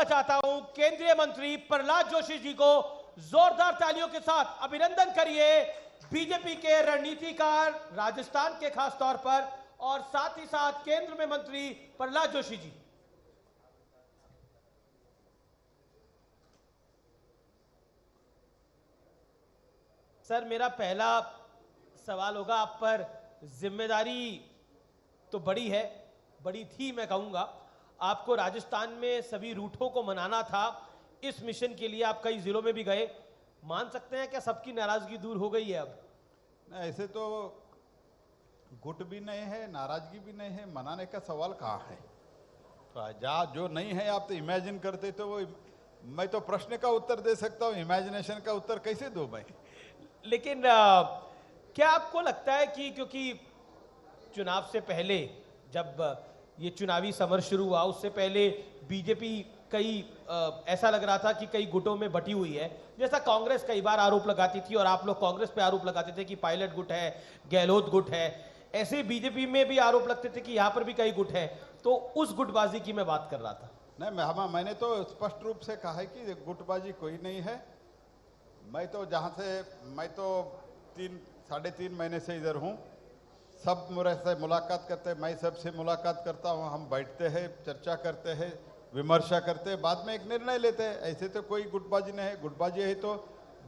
चाहता हूं केंद्रीय मंत्री प्रहलाद जोशी जी को जोरदार तालियों के साथ अभिनंदन करिए। बीजेपी के रणनीतिकार राजस्थान के खास तौर पर और साथ ही साथ केंद्र में मंत्री प्रहलाद जोशी जी। सर, मेरा पहला सवाल होगा आप पर। जिम्मेदारी तो बड़ी है, बड़ी थी मैं कहूंगा। आपको राजस्थान में सभी रूठों को मनाना था। इस मिशन के लिए आप कई जिलों में भी गए। मान सकते हैं क्या सबकी नाराजगी दूर हो गई है अब? ऐसे तो गुट भी नहीं है, नाराजगी भी नहीं है, मनाने का सवाल कहाँ है? तो जा जो नहीं है आप तो इमेजिन करते तो वो, मैं तो प्रश्न का उत्तर दे सकता हूँ, इमेजिनेशन का उत्तर कैसे दूं मैं? लेकिन क्या आपको लगता है कि क्योंकि चुनाव से पहले जब ये चुनावी समर शुरू हुआ उससे पहले बीजेपी कई ऐसा लग रहा था कि कई गुटों में बटी हुई है, जैसा कांग्रेस कई बार आरोप लगाती थी और आप लोग कांग्रेस पे आरोप लगाते थे कि पायलट गुट है, गहलोत गुट है, ऐसे बीजेपी में भी आरोप लगते थे कि यहां पर भी कई गुट है। तो उस गुटबाजी की मैं बात कर रहा था। नहीं, मैंने तो स्पष्ट रूप से कहा है कि गुटबाजी कोई नहीं है। मैं तो 3-3.5 महीने से इधर हूँ। सब मेरे से मुलाकात करते हैं, मैं सबसे मुलाकात करता हूँ, हम बैठते हैं, चर्चा करते हैं, विमर्शा करते हैं, बाद में एक निर्णय लेते हैं। ऐसे तो कोई गुटबाजी नहीं है। गुटबाजी है तो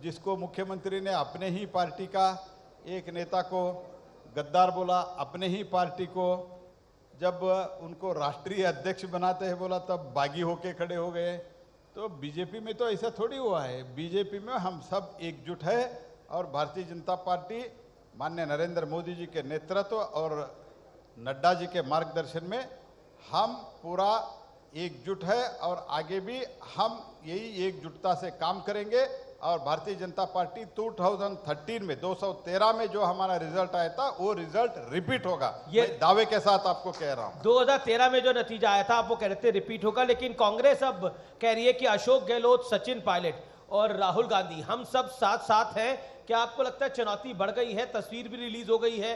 जिसको मुख्यमंत्री ने अपने ही पार्टी का एक नेता को गद्दार बोला, अपने ही पार्टी को जब उनको राष्ट्रीय अध्यक्ष बनाते हैं बोला, तब बागी होके खड़े हो गए। तो बीजेपी में तो ऐसा थोड़ी हुआ है। बीजेपी में हम सब एकजुट है और भारतीय जनता पार्टी माननीय नरेंद्र मोदी जी के नेतृत्व और नड्डा जी के मार्गदर्शन में हम पूरा एकजुट है और आगे भी हम यही एकजुटता से काम करेंगे। और भारतीय जनता पार्टी 2013 में 213 में जो हमारा रिजल्ट आया था वो रिजल्ट रिपीट होगा, ये दावे के साथ आपको कह रहा हूं। 2013 में जो नतीजा आया था आप वो कह रहे थे रिपीट होगा, लेकिन कांग्रेस अब कह रही है कि अशोक गहलोत, सचिन पायलट और राहुल गांधी हम सब साथ साथ हैं। क्या आपको लगता है चुनौती बढ़ गई है? तस्वीर भी रिलीज हो गई है।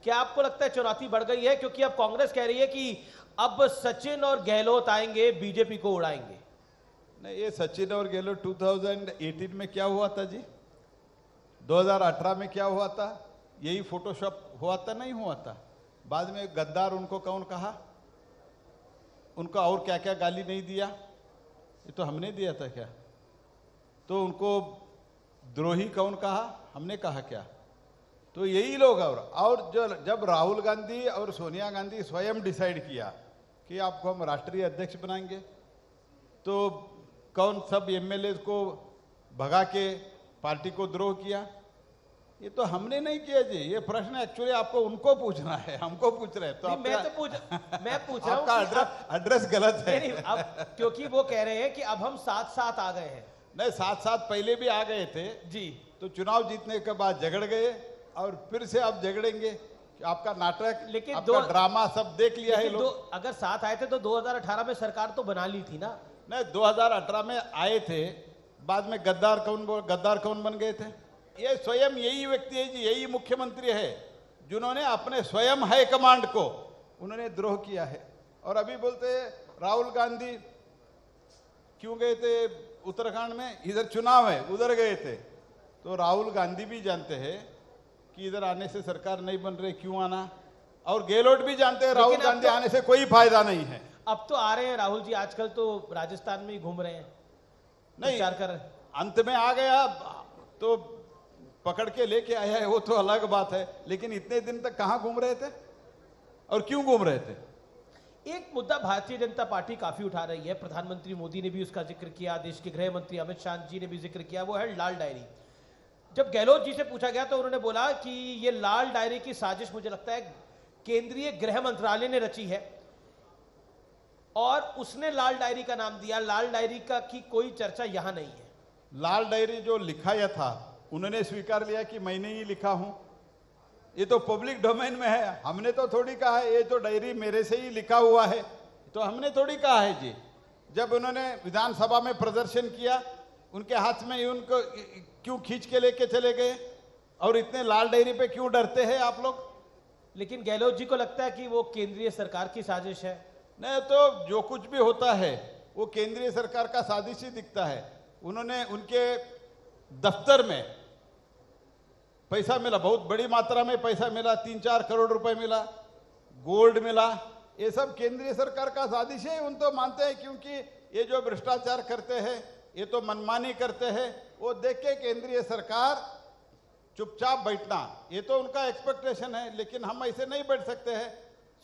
क्या आपको लगता है चुनौती बढ़ गई है? क्योंकि अब कांग्रेस कह रही है कि अब सचिन और गहलोत आएंगे, बीजेपी को उड़ाएंगे। नहीं, ये सचिन और गहलोत 2018 में क्या हुआ था जी? 2018 में क्या हुआ था? यही फोटोशॉप हुआ था? नहीं हुआ था। बाद में गद्दार उनको कौन कहा? उनको और क्या क्या गाली नहीं दिया? ये तो हमने दिया था क्या? तो उनको द्रोही कौन कहा? हमने कहा क्या? तो यही लोग। और जो जब राहुल गांधी और सोनिया गांधी स्वयं डिसाइड किया कि आपको हम राष्ट्रीय अध्यक्ष बनाएंगे, तो कौन सब एमएलए को भगा के पार्टी को द्रोह किया? ये तो हमने नहीं किया जी। ये प्रश्न एक्चुअली आपको उनको पूछना है, हमको पूछ रहे हैं। तो मैं पूछ रहा हूं आपका एड्रेस गलत है। नहीं, अब क्योंकि वो कह रहे हैं कि अब हम साथ साथ आ गए हैं। नहीं, साथ पहले भी आ गए थे जी। तो चुनाव जीतने के बाद झगड़ गए और फिर से आप झगड़ेंगे। आपका नाटक, लेकिन आपका ड्रामा सब देख लिया है लोग। अगर साथ आए थे तो 2018 में सरकार तो बना ली थी ना? नहीं, 2018 में आए थे, बाद में गद्दार कौन बन गए थे? ये स्वयं यही व्यक्ति है जी, यही मुख्यमंत्री है जिन्होंने अपने स्वयं हाई कमांड को उन्होंने द्रोह किया है। और अभी बोलते राहुल गांधी क्यों गए थे उत्तराखंड में? इधर चुनाव है, उधर गए थे। तो राहुल गांधी भी जानते हैं कि इधर आने से सरकार नहीं बन रही, क्यों आना? और गहलोत भी जानते हैं राहुल गांधी आने से कोई फायदा नहीं है। अब तो आ रहे हैं राहुल जी, आजकल तो राजस्थान में ही घूम रहे हैं, नहीं विचार कर रहे हैं। अंत में आ गया तो पकड़ के लेके आया है, वो तो अलग बात है। लेकिन इतने दिन तक कहां घूम रहे थे और क्यों घूम रहे थे? एक मुद्दा भारतीय जनता पार्टी काफी उठा रही है, प्रधानमंत्री मोदी ने भी उसका जिक्र किया, देश के गृह मंत्री अमित शाह जी ने भी जिक्र किया, वो है लाल डायरी। जब गहलोत जी से पूछा गया तो उन्होंने बोला कि ये लाल डायरी की साजिश मुझे लगता है केंद्रीय गृह मंत्रालय ने रची है और उसने लाल डायरी का नाम दिया। लाल डायरी का की कोई चर्चा यहां नहीं है। लाल डायरी जो लिखाया था उन्होंने स्वीकार लिया कि मैंने ही लिखा हूं। ये तो पब्लिक डोमेन में है, हमने तो थोड़ी कहा है ये तो डायरी मेरे से ही लिखा हुआ है, तो हमने थोड़ी कहा है जी। जब उन्होंने विधानसभा में प्रदर्शन किया, उनके हाथ में उनको क्यों खींच के लेके चले गए? और इतने लाल डायरी पे क्यों डरते हैं आप लोग? लेकिन गहलोत जी को लगता है कि वो केंद्रीय सरकार की साजिश है। नहीं, तो जो कुछ भी होता है वो केंद्रीय सरकार का साजिश ही दिखता है। उन्होंने उनके दफ्तर में पैसा मिला, बहुत बड़ी मात्रा में पैसा मिला, 3-4 करोड़ रुपए मिला, गोल्ड मिला, ये सब केंद्रीय सरकार का साजिश है। उन तो मानते हैं क्योंकि ये जो भ्रष्टाचार करते हैं, ये तो मनमानी करते हैं, वो देख के केंद्रीय सरकार चुपचाप बैठना, ये तो उनका एक्सपेक्टेशन है। लेकिन हम ऐसे नहीं बैठ सकते हैं।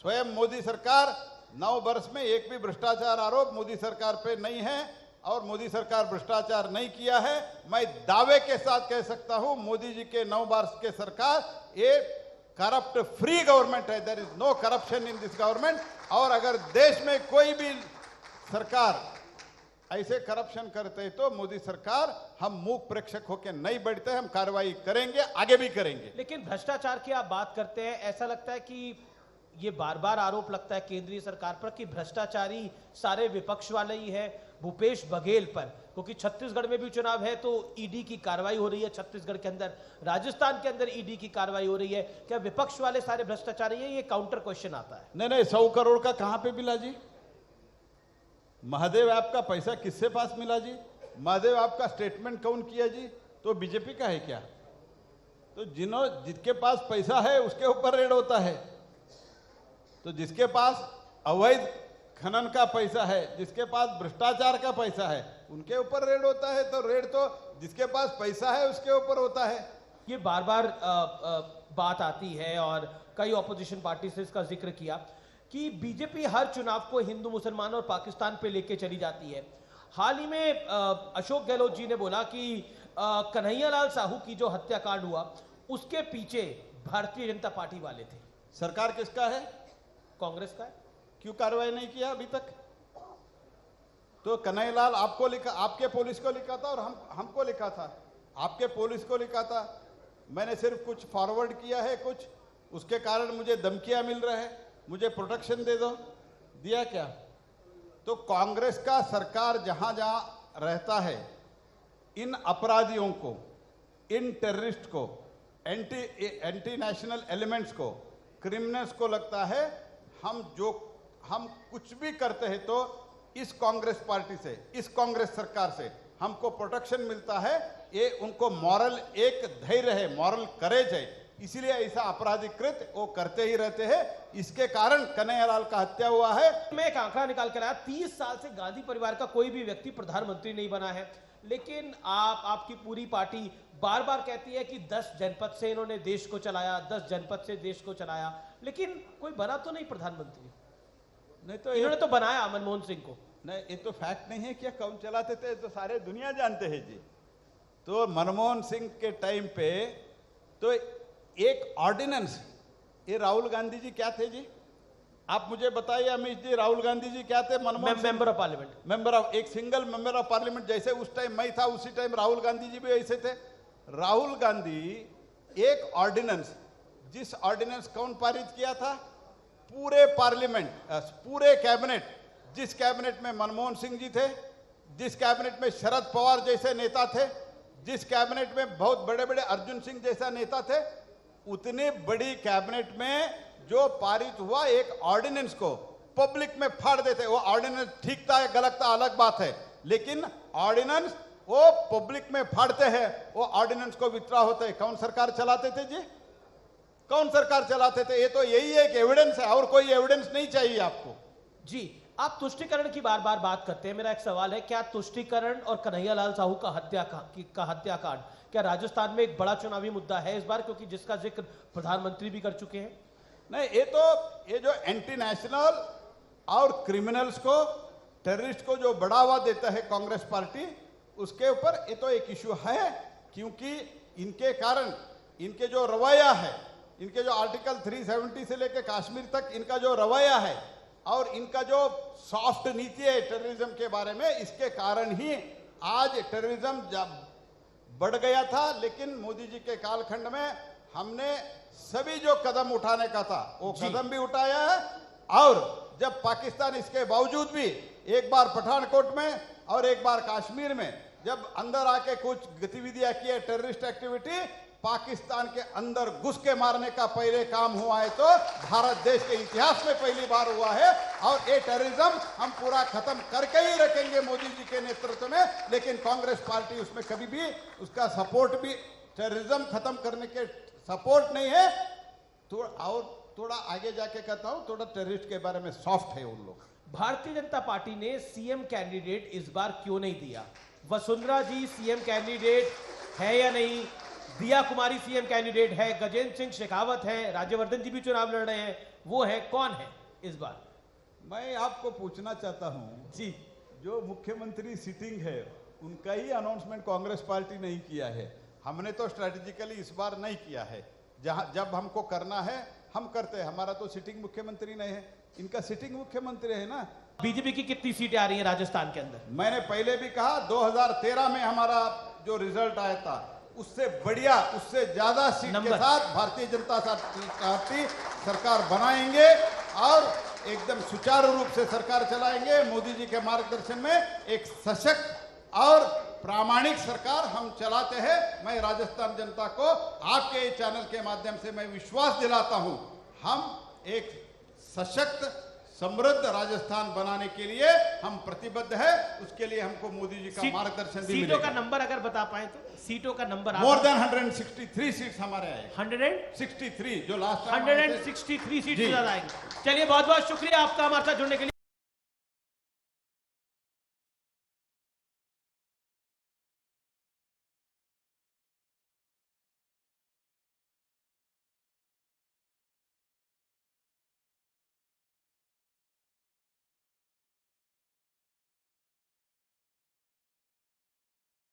स्वयं मोदी सरकार 9 वर्ष में एक भी भ्रष्टाचार आरोप मोदी सरकार पे नहीं है और मोदी सरकार भ्रष्टाचार नहीं किया है। मैं दावे के साथ कह सकता हूं मोदी जी के 9 वर्ष के सरकार ये करप्ट फ्री गवर्नमेंट है। There is no corruption in this government. और अगर देश में कोई भी सरकार ऐसे करप्शन करते हैं तो मोदी सरकार, हम मूक प्रेक्षक होकर नहीं बैठते, हम कार्रवाई करेंगे, आगे भी करेंगे। लेकिन भ्रष्टाचार की आप बात करते हैं, ऐसा लगता है कि ये बार बार आरोप लगता है केंद्रीय सरकार पर कि भ्रष्टाचारी सारे विपक्ष वाले ही है, भूपेश बघेल पर, क्योंकि छत्तीसगढ़ में भी चुनाव है तो ईडी की कार्रवाई हो रही है छत्तीसगढ़ के अंदर, राजस्थान के अंदर ईडी की कार्रवाई हो रही है। क्या विपक्ष वाले सारे भ्रष्टाचारी हैं? ये काउंटर क्वेश्चन आता है। नहीं, 100 करोड़ का कहां पे मिला जी? महादेव ऐप का पैसा किससे पास मिला जी? महादेव ऐप का स्टेटमेंट कौन किया जी? तो बीजेपी का है क्या? तो जिसके पास पैसा है उसके ऊपर रेड होता है। तो जिसके पास अवैध खनन का पैसा है, जिसके पास भ्रष्टाचार का पैसा है, उनके ऊपर रेड होता है। तो रेड तो जिसके पास पैसा है उसके ऊपर होता है। ये बार बार बात आती है और कई ऑपोजिशन पार्टी से इसका जिक्र किया कि बीजेपी हर चुनाव को हिंदू मुसलमान और पाकिस्तान पे लेके चली जाती है। हाल ही में अशोक गहलोत जी ने बोला कि कन्हैयालाल साहू की जो हत्याकांड हुआ उसके पीछे भारतीय जनता पार्टी वाले थे। सरकार किसका है? कांग्रेस का है। क्यों कार्रवाई नहीं किया अभी तक? तो कन्हैयालाल आपको लिखा, आपके पुलिस को लिखा था और हमको लिखा था, आपके पुलिस को लिखा था। मैंने सिर्फ कुछ फॉरवर्ड किया है, कुछ उसके कारण मुझे धमकियां मिल रहा है, मुझे प्रोटेक्शन दे दो, दिया क्या? तो कांग्रेस का सरकार जहां जहां रहता है, इन अपराधियों को, इन टेररिस्ट को, एंटी नेशनल एलिमेंट्स को, क्रिमिनल्स को लगता है हम कुछ भी करते हैं तो इस कांग्रेस पार्टी से, इस कांग्रेस सरकार से हमको प्रोटेक्शन मिलता है। ये उनको मॉरल एक धैर्य है, मॉरल करेज है, इसीलिए ऐसा आपराधिक कृत्य वो करते ही रहते हैं। इसके कारण कन्हैयालाल का हत्या हुआ है। मैं एक आंकड़ा निकाल कर आया, 30 साल से गांधी परिवार का कोई भी व्यक्ति प्रधानमंत्री नहीं बना है। लेकिन आपकी पूरी पार्टी बार बार कहती है कि 10 जनपद से इन्होंने देश को चलाया, 10 जनपद से देश को चलाया, लेकिन कोई बना तो नहीं प्रधानमंत्री। नहीं तो इन्होंने तो बनाया मनमोहन सिंह को। नहीं, ये तो फैक्ट नहीं है क्या कौन चलाते थे, तो सारे दुनिया जानते हैं जी। तो मनमोहन सिंह के टाइम पे तो एक ऑर्डिनेंस, ये राहुल गांधी जी क्या थे जी? आप मुझे बताइए अमित जी, राहुल गांधी जी क्या थे? Manmohan member of parliament, member of, एक सिंगल मेंबर ऑफ पार्लियामेंट। जैसे उस टाइम मैं था उसी टाइम राहुल गांधी जी भी ऐसे थे। राहुल गांधी एक ऑर्डिनेंस, जिस ऑर्डिनेंस कौन पारित किया था? पूरे पार्लियामेंट, पूरे कैबिनेट, जिस कैबिनेट में मनमोहन सिंह जी थे, जिस कैबिनेट में शरद पवार जैसे नेता थे, जिस कैबिनेट में बहुत बड़े बड़े अर्जुन सिंह जैसा नेता थे, उतने बड़ी कैबिनेट में जो पारित हुआ एक ऑर्डिनेंस को पब्लिक में फाड़ देते। वो ऑर्डिनेंस ठीक था या गलत था अलग बात है, लेकिन ऑर्डिनेंस वो पब्लिक में फाड़ते हैं, वो ऑर्डिनेंस को वित्ड्रॉ होते हैं। कौन सरकार चलाते थे जी? कौन सरकार चलाते थे? ये तो यही एक एविडेंस है, और कोई एविडेंस नहीं चाहिए आपको जी। आप तुष्टीकरण की बार बार बात करते हैं, मेरा एक सवाल है, क्या तुष्टीकरण और कन्हैयालाल साहू का हत्याकांड क्या राजस्थान में एक बड़ा चुनावी मुद्दा है इस बार, क्योंकि जिसका जिक्र प्रधानमंत्री भी कर चुके हैं? नहीं, ये जो एंटी नेशनल और क्रिमिनल्स को, टेररिस्ट को जो बढ़ावा देता है कांग्रेस पार्टी, उसके ऊपर ये तो एक इश्यू है। क्योंकि इनके कारण, इनके जो रवैया है, इनके जो आर्टिकल 370 से लेकर कश्मीर तक इनका जो रवैया है और इनका जो सॉफ्ट नीति है टेररिज्म के बारे में, इसके कारण ही आज टेररिज्म जब बढ़ गया था। लेकिन मोदी जी के कालखंड में हमने सभी जो कदम उठाने का था वो कदम भी उठाया है। और जब पाकिस्तान इसके बावजूद भी एक बार पठानकोट में और एक बार कश्मीर में जब अंदर आके कुछ गतिविधियां की है, टेररिस्ट एक्टिविटी, पाकिस्तान के अंदर घुस के मारने का पहले काम हुआ है तो भारत देश के इतिहास में पहली बार हुआ है। और ये टेररिज्म हम पूरा खत्म करके ही रखेंगे मोदी जी के नेतृत्व में। लेकिन कांग्रेस पार्टी उसमें कभी भी उसका सपोर्ट भी, टेररिज्म खत्म करने के सपोर्ट नहीं है। थोड़ा आगे जाके कहता हूं, थोड़ा टेररिस्ट के बारे में सॉफ्ट है उन लोग। भारतीय जनता पार्टी ने सीएम कैंडिडेट इस बार क्यों नहीं दिया? वसुंधरा जी सीएम कैंडिडेट है या नहीं? दिया कुमारी सीएम कैंडिडेट है, गजेंद्र सिंह शेखावत है, राज्यवर्धन जी भी चुनाव लड़ रहे हैं, वो है, कौन है इस बार? मैं आपको पूछना चाहता हूं जी, जो मुख्यमंत्री सिटिंग है उनका ही अनाउंसमेंट कांग्रेस पार्टी नहीं किया है। हमने तो स्ट्रेटेजिकली इस बार नहीं किया है। जब हमको करना है हम करते हैं। हमारा तो सिटिंग मुख्यमंत्री नहीं है, इनका सिटिंग मुख्यमंत्री है ना। बीजेपी की कितनी सीटें आ रही हैं राजस्थान के अंदर? मैंने पहले भी कहा 2013 में हमारा जो रिजल्ट आया था उससे बढ़िया, उससे ज्यादा सीट के साथ भारतीय जनता पार्टी सरकार बनाएंगे और एकदम सुचारू रूप से सरकार चलाएंगे। मोदी जी के मार्गदर्शन में एक सशक्त और प्रामाणिक सरकार हम चलाते हैं। मैं राजस्थान जनता को आपके चैनल के माध्यम से मैं विश्वास दिलाता हूं, हम एक सशक्त समृद्ध राजस्थान बनाने के लिए हम प्रतिबद्ध है। उसके लिए हमको मोदी जी का मार्गदर्शन भी मिलेगा। सीटों का नंबर अगर बता पाए तो? सीटों का नंबर मोर देन 163 सीट्स हमारे आए। 163 जो लास्ट 163 सीट ज्यादा आएंगे। चलिए, बहुत बहुत शुक्रिया आपका हमारे साथ जुड़ने के लिए।